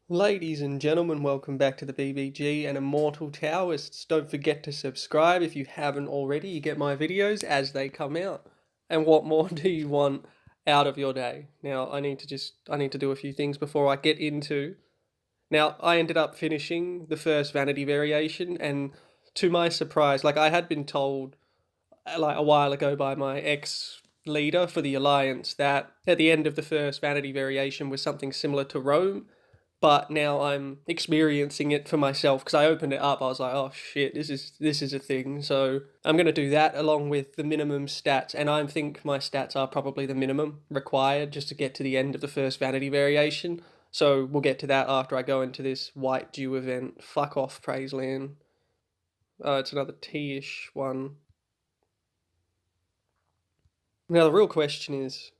Ladies and gentlemen, welcome back to the BBG and Immortal Taoists. Don't forget to subscribe if you haven't already. You get my videos as they come out. And what more do you want out of your day? Now, I need to do a few things before I get into. Now, I ended up finishing the first Vanity Variation, and to my surprise, like I had been told like a while ago by my ex leader for the Alliance that at the end of the first Vanity Variation was something similar to Rome, but now I'm experiencing it for myself because I opened it up. I was like, oh shit, this is a thing. So I'm gonna do that along with the minimum stats, and I think my stats are probably the minimum required just to get to the end of the first Vanity Variation. So we'll get to that after I go into this White Dew event. Fuck off, Praiseland. It's another T-ish one. Now the real question is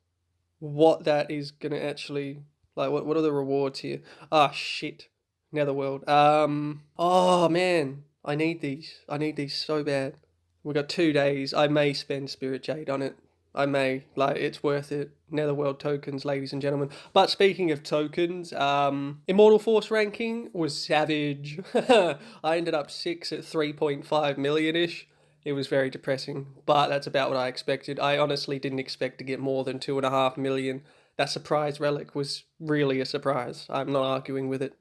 what that is gonna actually like. What are the rewards here? Ah shit, Netherworld. Oh man, I need these. I need these so bad. We got 2 days. I may spend Spirit Jade on it. I may, like, it's worth it. Netherworld tokens, ladies and gentlemen. But speaking of tokens, Immortal Force ranking was savage. I ended up 6 at 3.5 million ish. It was very depressing, but that's about what I expected. I honestly didn't expect to get more than 2.5 million. That surprise relic was really a surprise. I'm not arguing with it.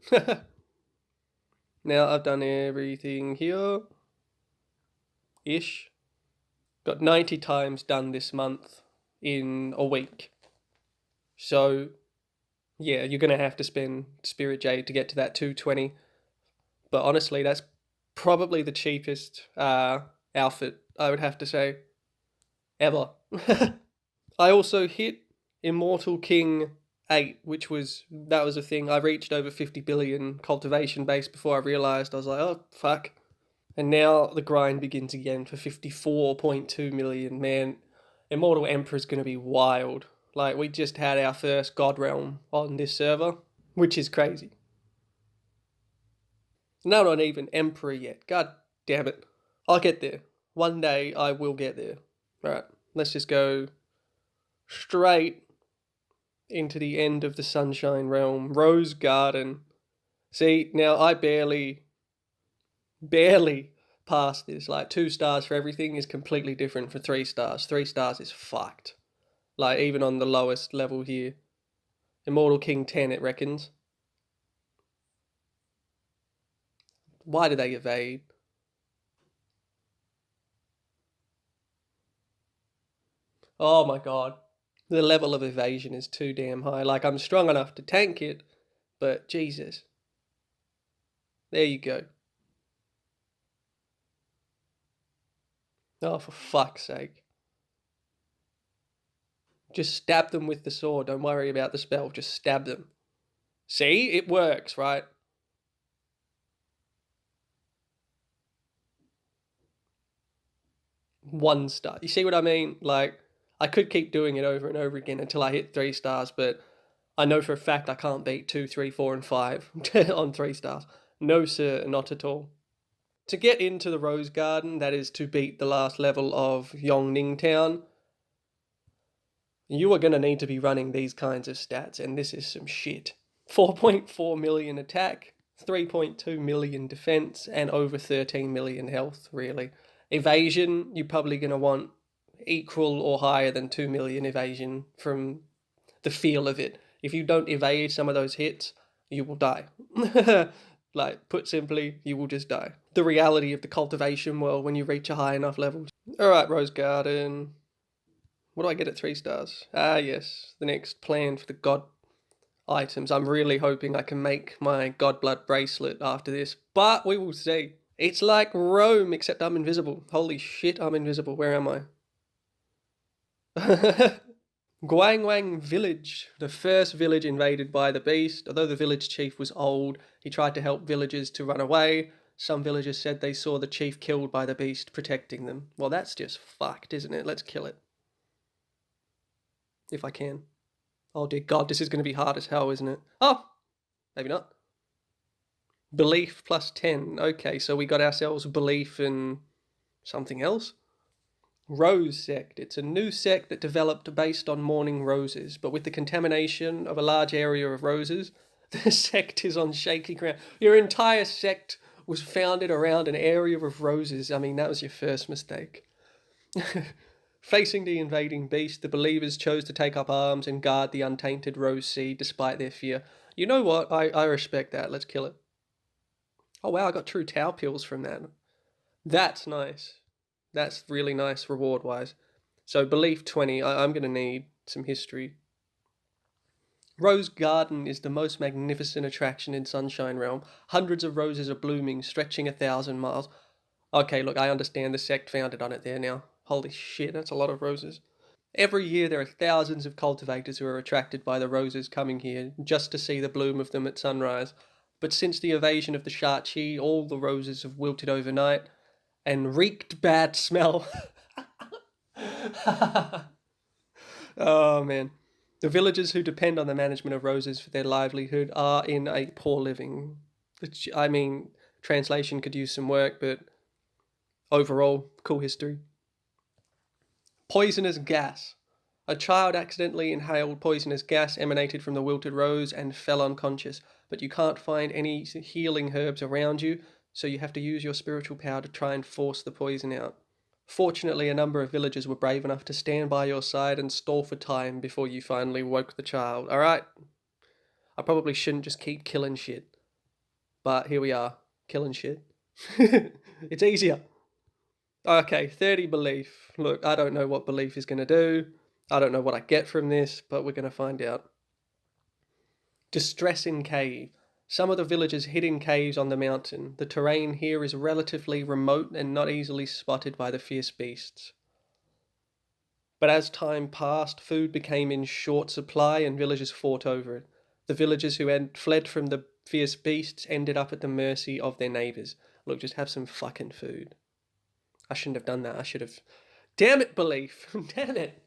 Now I've done everything here. Ish. Got 90 times done this month in a week. So, yeah, you're going to have to spend Spirit Jade to get to that 220. But honestly, that's probably the cheapest outfit, I would have to say, ever. I also hit Immortal King 8, that was a thing. I reached over 50 billion cultivation base before I realized. I was like, oh, fuck. And now the grind begins again for 54.2 million. Man, Immortal Emperor's going to be wild. Like, we just had our first God Realm on this server, which is crazy. No, not even Emperor yet. God damn it. I'll get there. One day I will get there. Alright, let's just go straight into the end of the Sunshine Realm. Rose Garden. See, now I barely passed this. Like, 2 stars for everything is completely different for 3 stars. 3 stars is fucked. Like, even on the lowest level here. Immortal King 10, it reckons. Why do they evade? Oh my god. The level of evasion is too damn high. Like, I'm strong enough to tank it, but Jesus. There you go. Oh, for fuck's sake. Just stab them with the sword. Don't worry about the spell. Just stab them. See? It works, right? One star. You see what I mean? Like, I could keep doing it over and over again until I hit 3 stars, but I know for a fact I can't beat 2, 3, 4, and 5 on 3 stars. No, sir, not at all. To get into the Rose Garden, that is to beat the last level of Yongning Town, you are going to need to be running these kinds of stats, and this is some shit. 4.4 million attack, 3.2 million defense, and over 13 million health, really. Evasion, you're probably going to want equal or higher than 2 million evasion from the feel of it. If you don't evade some of those hits, you will die. Like, put simply, you will just die. The reality of the cultivation world when you reach a high enough level. Alright, Rose Garden. What do I get at 3 stars? Ah, yes, the next plan for the god items. I'm really hoping I can make my god blood bracelet after this, but we will see. It's like Rome, except I'm invisible. Holy shit, I'm invisible. Where am I? Guangwang Village, the first village invaded by the beast. Although the village chief was old, he tried to help villagers to run away. Some villagers said they saw the chief killed by the beast protecting them. Well, that's just fucked, isn't it? Let's kill it. If I can. Oh dear god, this is going to be hard as hell, isn't it? Oh! Maybe not. Belief plus 10. Okay, so we got ourselves belief in something else. Rose Sect. It's a new sect that developed based on mourning roses, but with the contamination of a large area of roses, The sect is on shaky ground. Your entire sect was founded around an area of roses. I mean, that was your first mistake. Facing the invading beast, the believers chose to take up arms and guard the untainted rose seed despite their fear. You know what? I respect that. Let's kill it. Oh wow, I got true Tau pills from that. That's nice. That's really nice reward wise. So, belief 20, I'm going to need some history. Rose Garden is the most magnificent attraction in Sunshine Realm. Hundreds of roses are blooming, stretching 1,000 miles. Okay, look, I understand the sect founded on it there now. Holy shit, that's a lot of roses. Every year there are thousands of cultivators who are attracted by the roses coming here just to see the bloom of them at sunrise. But since the invasion of the Shachi, all the roses have wilted overnight and reeked bad smell. Oh man. The villagers who depend on the management of roses for their livelihood are in a poor living. I mean, translation could use some work, but overall, cool history. Poisonous gas. A child accidentally inhaled poisonous gas emanated from the wilted rose and fell unconscious, but you can't find any healing herbs around you, so you have to use your spiritual power to try and force the poison out. Fortunately, a number of villagers were brave enough to stand by your side and stall for time before you finally woke the child. Alright, I probably shouldn't just keep killing shit, but here we are, killing shit. It's easier. Okay, 30 belief. Look, I don't know what belief is going to do. I don't know what I get from this, but we're going to find out. Distress in cave. Some of the villagers hid in caves on the mountain. The terrain here is relatively remote and not easily spotted by the fierce beasts. But as time passed, food became in short supply and villagers fought over it. The villagers who had fled from the fierce beasts ended up at the mercy of their neighbours. Look, just have some fucking food. I shouldn't have done that. I should have... Damn it, belief. Damn it.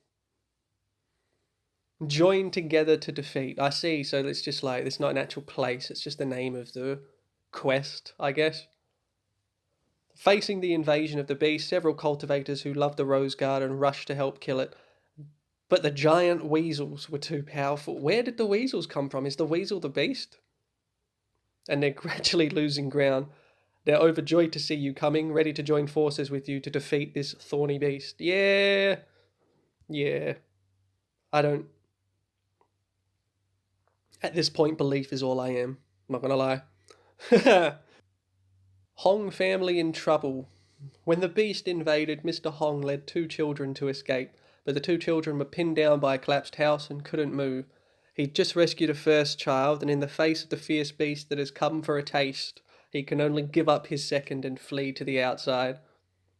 Join together to defeat. I see, so it's just like, it's not an actual place. It's just the name of the quest, I guess. Facing the invasion of the beast, several cultivators who loved the rose garden rushed to help kill it. But the giant weasels were too powerful. Where did the weasels come from? Is the weasel the beast? And they're gradually losing ground. They're overjoyed to see you coming, ready to join forces with you to defeat this thorny beast. Yeah. I don't... At this point, belief is all I am. I'm not gonna lie. Hong family in trouble. When the beast invaded, Mr. Hong led 2 children to escape, but the 2 children were pinned down by a collapsed house and couldn't move. He'd just rescued a first child, and in the face of the fierce beast that has come for a taste, he can only give up his second and flee to the outside.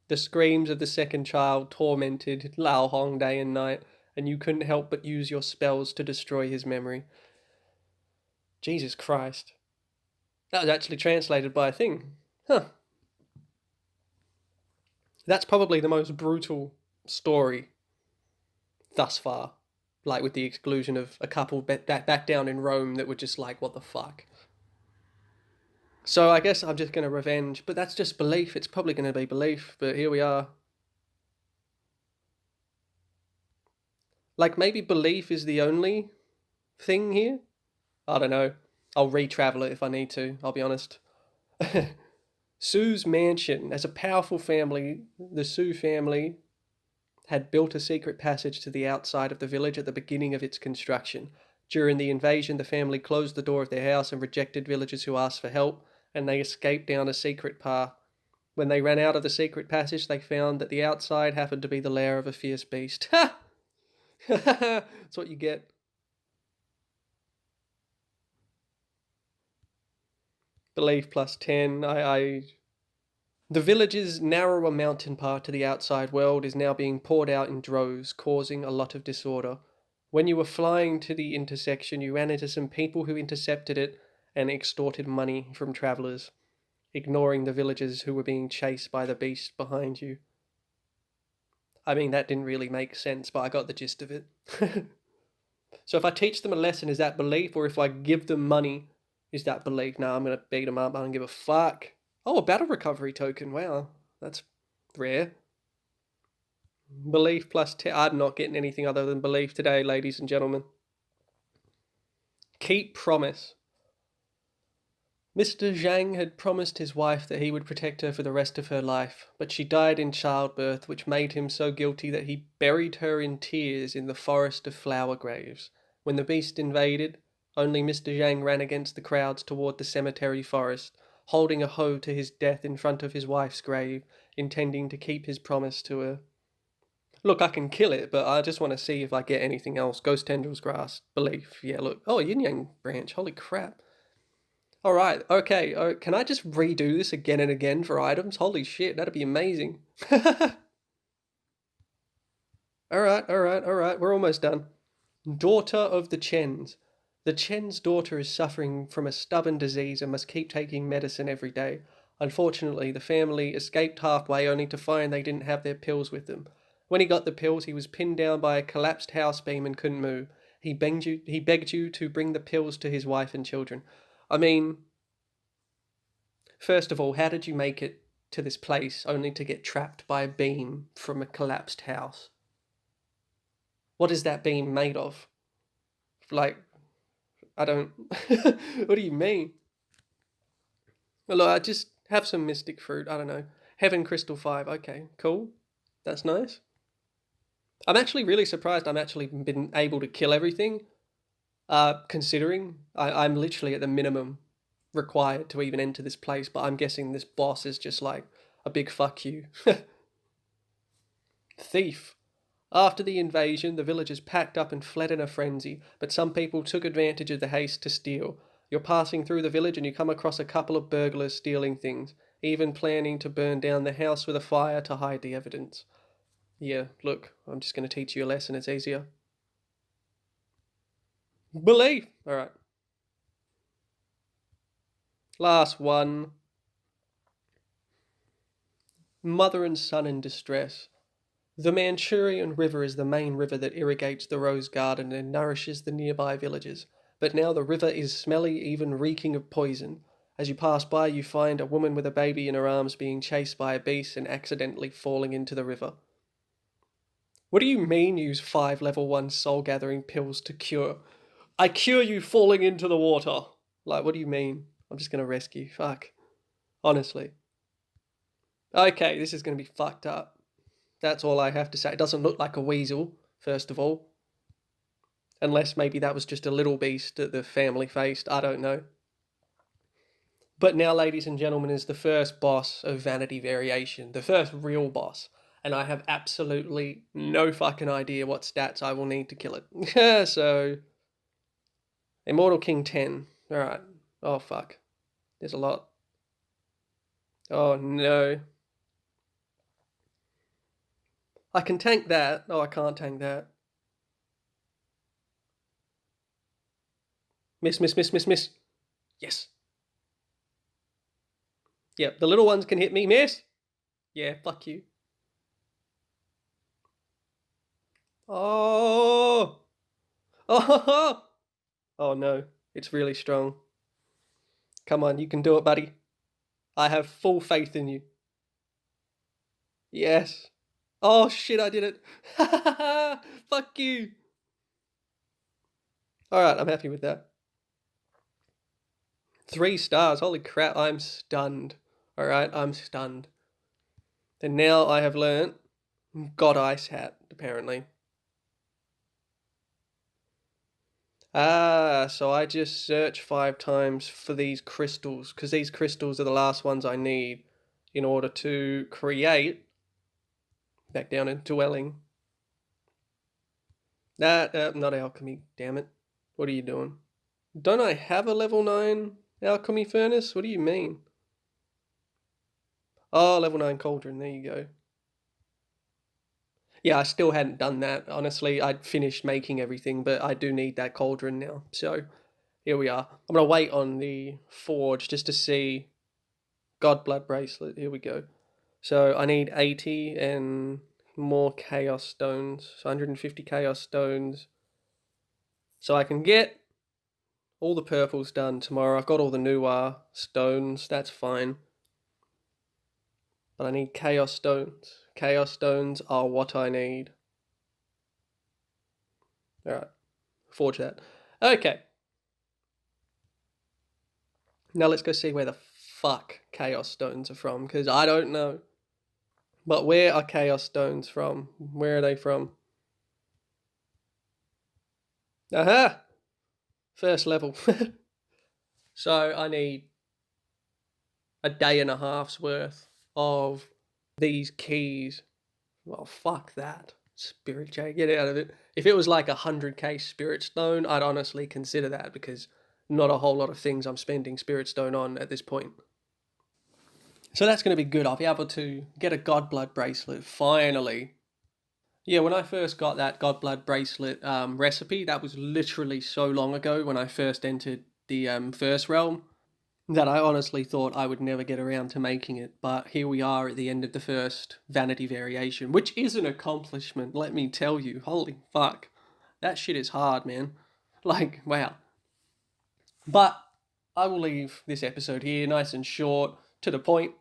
The screams of the second child tormented Lao Hong day and night, and you couldn't help but use your spells to destroy his memory. Jesus Christ. That was actually translated by a thing. Huh. That's probably the most brutal story thus far. Like, with the exclusion of a couple back down in Rome that were just like, what the fuck? So I guess I'm just going to revenge, but that's just belief. It's probably going to be belief, but here we are. Like, maybe belief is the only thing here? I don't know. I'll retravel it if I need to, I'll be honest. Sue's mansion. As a powerful family, the Sue family had built a secret passage to the outside of the village at the beginning of its construction. During the invasion, the family closed the door of their house and rejected villagers who asked for help, and they escaped down a secret path. When they ran out of the secret passage, they found that the outside happened to be the lair of a fierce beast. Ha! That's what you get. Belief plus 10. The village's narrower mountain path to the outside world is now being poured out in droves, causing a lot of disorder. When you were flying to the intersection, you ran into some people who intercepted it and extorted money from travellers, ignoring the villagers who were being chased by the beast behind you. I mean, that didn't really make sense, but I got the gist of it. So if I teach them a lesson, is that belief? Or if I give them money, is that belief? No, I'm going to beat them up. I don't give a fuck. Oh, a battle recovery token. Wow, that's rare. Belief plus 10. I'm not getting anything other than belief today, ladies and gentlemen. Keep promise. Mr. Zhang had promised his wife that he would protect her for the rest of her life, but she died in childbirth, which made him so guilty that he buried her in tears in the forest of flower graves. When the beast invaded, only Mr. Zhang ran against the crowds toward the cemetery forest, holding a hoe to his death in front of his wife's grave, intending to keep his promise to her. Look, I can kill it, but I just want to see if I get anything else. Ghost tendrils, grass, belief. Yeah, look. Oh, yin yang branch. Holy crap. All right, okay. Can I just redo this again and again for items? Holy shit, that'd be amazing. All right, all right, all right. We're almost done. Daughter of the Chens. The Chen's daughter is suffering from a stubborn disease and must keep taking medicine every day. Unfortunately, the family escaped halfway only to find they didn't have their pills with them. When he got the pills, he was pinned down by a collapsed house beam and couldn't move. He begged you to bring the pills to his wife and children. I mean, first of all, how did you make it to this place only to get trapped by a beam from a collapsed house? What is that beam made of? Like, I don't. What do you mean? Well, look, I just have some mystic fruit. I don't know. Heaven Crystal 5. Okay, cool. That's nice. I'm actually really surprised I'm actually been able to kill everything, considering I'm literally at the minimum required to even enter this place, but I'm guessing this boss is just like a big fuck you. Thief. After the invasion, the villagers packed up and fled in a frenzy, but some people took advantage of the haste to steal. You're passing through the village and you come across a couple of burglars stealing things, even planning to burn down the house with a fire to hide the evidence. Yeah, look, I'm just going to teach you a lesson, it's easier. Believe! Alright. Last one. Mother and son in distress. The Manchurian River is the main river that irrigates the rose garden and nourishes the nearby villages. But now the river is smelly, even reeking of poison. As you pass by, you find a woman with a baby in her arms being chased by a beast and accidentally falling into the river. What do you mean use 5 level 1 soul gathering pills to cure? I cure you falling into the water. Like, what do you mean? I'm just going to rescue. Fuck. Honestly. Okay, this is going to be fucked up. That's all I have to say. It doesn't look like a weasel, first of all. Unless maybe that was just a little beast that the family faced. I don't know. But now, ladies and gentlemen, is the first boss of Vanity Variation. The first real boss. And I have absolutely no fucking idea what stats I will need to kill it. So, Immortal King 10. Alright. Oh, fuck. There's a lot. Oh, no. I can tank that. Oh, I can't tank that. Miss, miss, miss, miss, miss. Yes. Yep, the little ones can hit me. Miss. Yeah, fuck you. Oh. Oh. Oh, no. It's really strong. Come on, you can do it, buddy. I have full faith in you. Yes. Oh, shit, I did it. Fuck you. Alright, I'm happy with that. 3 stars. Holy crap, I'm stunned. Alright, I'm stunned. And now I have learnt God Ice Hat, apparently. Ah, so I just search 5 times for these crystals, because these crystals are the last ones I need in order to create, back down in dwelling. Not alchemy, damn it. What are you doing? Don't I have a level 9 alchemy furnace? What do you mean? Oh, level 9 cauldron, there you go. Yeah, I still hadn't done that. Honestly, I'd finished making everything, but I do need that cauldron now. So, here we are. I'm going to wait on the forge just to see. Godblood bracelet, here we go. So, I need 80 and more chaos stones. So, 150 chaos stones. So, I can get all the purples done tomorrow. I've got all the Nuwa stones. That's fine. But I need chaos stones. Chaos stones are what I need. Alright. Forge that. Okay. Now let's go see where the fuck Chaos Stones are from, because I don't know. But where are Chaos Stones from? Where are they from? Aha! First level. So I need a day and a half's worth of these keys. Well, fuck that. Spirit J, get out of it. If it was like 100k Spirit Stone, I'd honestly consider that, because not a whole lot of things I'm spending Spirit Stone on at this point. So that's going to be good. I'll be able to get a Godblood bracelet, finally. Yeah, when I first got that Godblood bracelet recipe, that was literally so long ago when I first entered the first realm, that I honestly thought I would never get around to making it. But here we are at the end of the first Vanity Variation, which is an accomplishment, let me tell you. Holy fuck. That shit is hard, man. Like, wow. But I will leave this episode here, nice and short, to the point.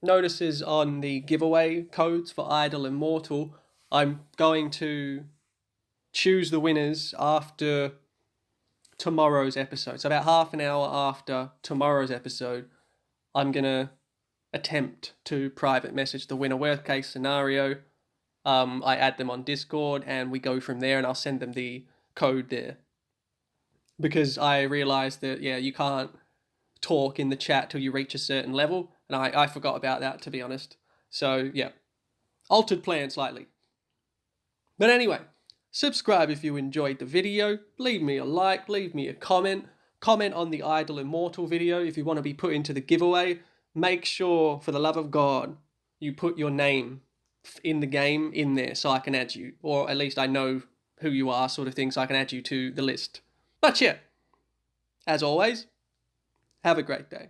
Notices on the giveaway codes for Idle Immortal. I'm going to choose the winners after tomorrow's episode. So about half an hour after tomorrow's episode, I'm going to attempt to private message the winner. Worst case scenario, I add them on Discord and we go from there, and I'll send them the code there. Because I realized that, yeah, you can't talk in the chat till you reach a certain level, and I forgot about that, to be honest. So, yeah, altered plan slightly. But anyway, subscribe if you enjoyed the video, leave me a like, leave me a comment on the Idle Immortal video if you want to be put into the giveaway. Make sure, for the love of God, you put your name in the game in there so I can add you, or at least I know who you are, sort of thing, so I can add you to the list. But yeah, as always, have a great day.